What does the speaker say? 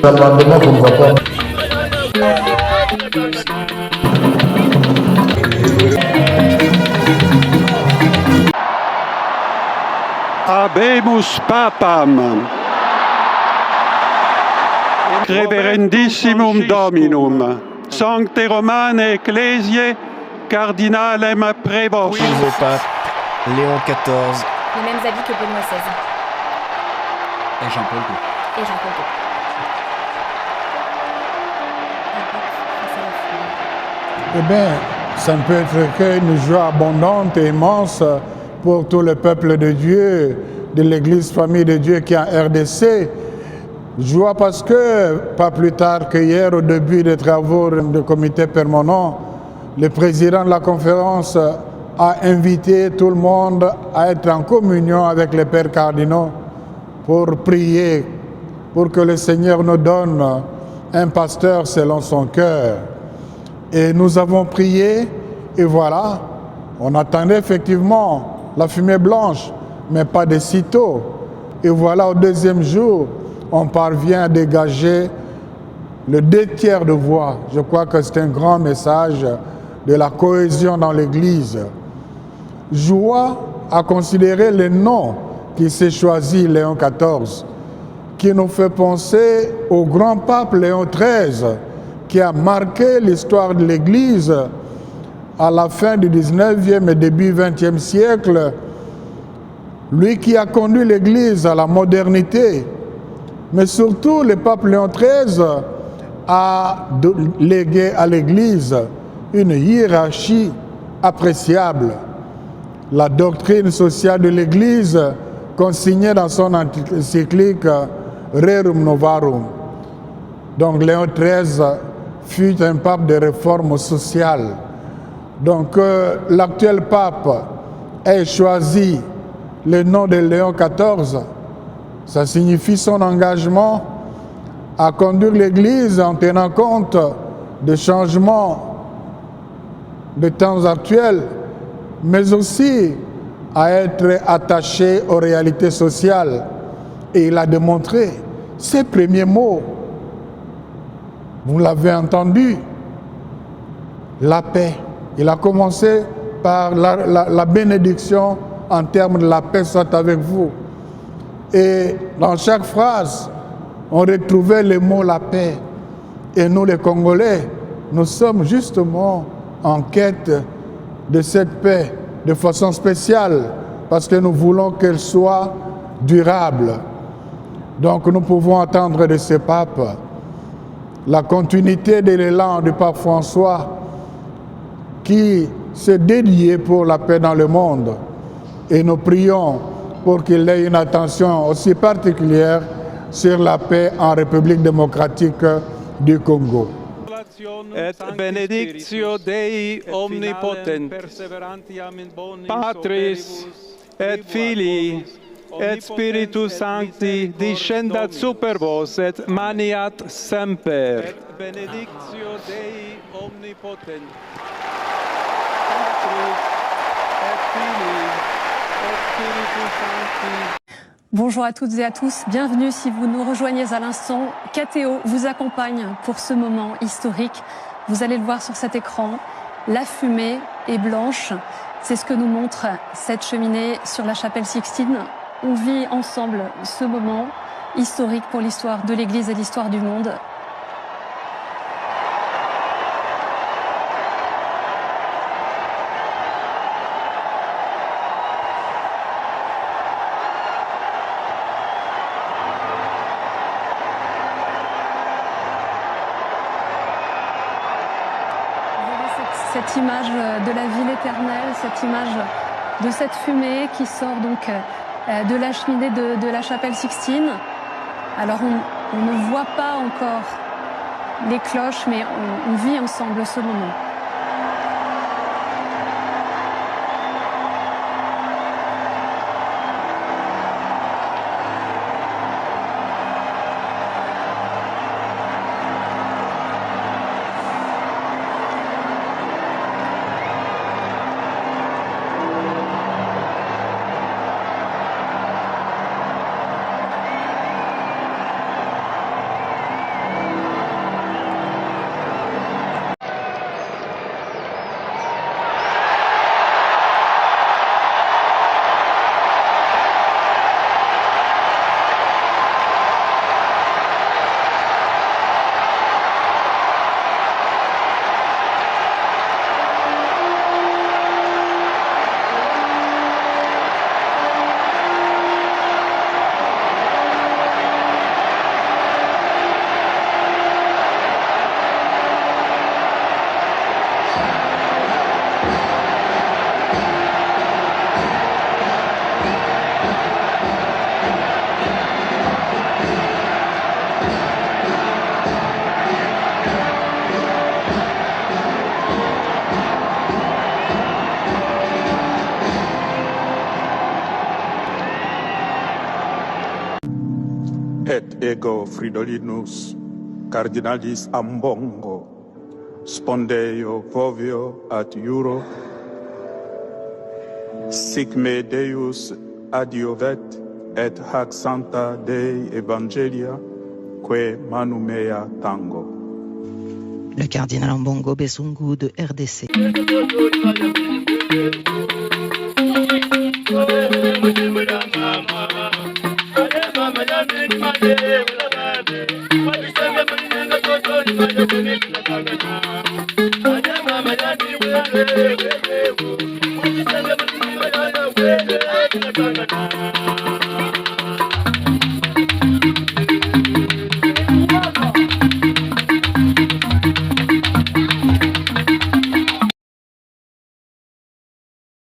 L'amendement qu'on va pas. Habemus Papam, Reverendissimum Dominum, Sancte Romane Ecclesiae, Cardinalem Prévos. Le pape Léon XIV. Les mêmes habits que Benoît XVI. Et Jean-Paul II. Et Jean-Paul II. Eh bien, ça ne peut être qu'une joie abondante et immense pour tout le peuple de Dieu, de l'Église Famille de Dieu qui est en RDC. Joie parce que, pas plus tard que hier, au début des travaux du comité permanent, le président de la conférence a invité tout le monde à être en communion avec les pères cardinaux pour prier, pour que le Seigneur nous donne un pasteur selon son cœur. Et nous avons prié, et voilà, on attendait effectivement la fumée blanche, mais pas de sitôt. Et voilà, au deuxième jour, on parvient à dégager le 2/3 de voix. Je crois que c'est un grand message de la cohésion dans l'Église. Joie à considérer le nom qui s'est choisi, Léon XIV, qui nous fait penser au grand pape Léon XIII, qui a marqué l'histoire de l'Église à la fin du 19e et début 20e siècle. Lui qui a conduit l'Église à la modernité, mais surtout le pape Léon XIII a légué à l'Église une hiérarchie appréciable. La doctrine sociale de l'Église consignée dans son encyclique Rerum Novarum. Donc Léon XIII fut un pape de réforme sociale. Donc l'actuel pape ait choisi le nom de Léon XIV, ça signifie son engagement à conduire l'Église en tenant compte des changements des temps actuels, mais aussi à être attaché aux réalités sociales. Et il a démontré ses premiers mots. Vous l'avez entendu, la paix. Il a commencé par la bénédiction en termes de la paix soit avec vous. Et dans chaque phrase, on retrouvait le mot la paix. Et nous, les Congolais, nous sommes justement en quête de cette paix de façon spéciale parce que nous voulons qu'elle soit durable. Donc nous pouvons attendre de ce pape la continuité de l'élan du pape François qui s'est dédié pour la paix dans le monde. Et nous prions pour qu'il ait une attention aussi particulière sur la paix en République démocratique du Congo. Et benedictio Dei omnipotent, Patris et Filii et Spiritus Sancti descendat super vos et maniat semper. Et benedictio Dei omnipotent, Patris et Filii et Spiritus Sancti. Bonjour à toutes et à tous, bienvenue si vous nous rejoignez à l'instant. KTO vous accompagne pour ce moment historique. Vous allez le voir sur cet écran, la fumée est blanche. C'est ce que nous montre cette cheminée sur la chapelle Sixtine. On vit ensemble ce moment historique pour l'histoire de l'Église et l'histoire du monde. Cette image de la ville éternelle, cette image de cette fumée qui sort donc de la cheminée de la chapelle Sixtine. Alors on ne voit pas encore les cloches, mais on vit ensemble ce moment. et ego Fridolinus, cardinalis ambongo, spondeo vovio ad iuro, sic me Deus adiovet, et hac Sancta Dei Evangelia, que manu mea tango. Le cardinal Ambongo Besungu de RDC.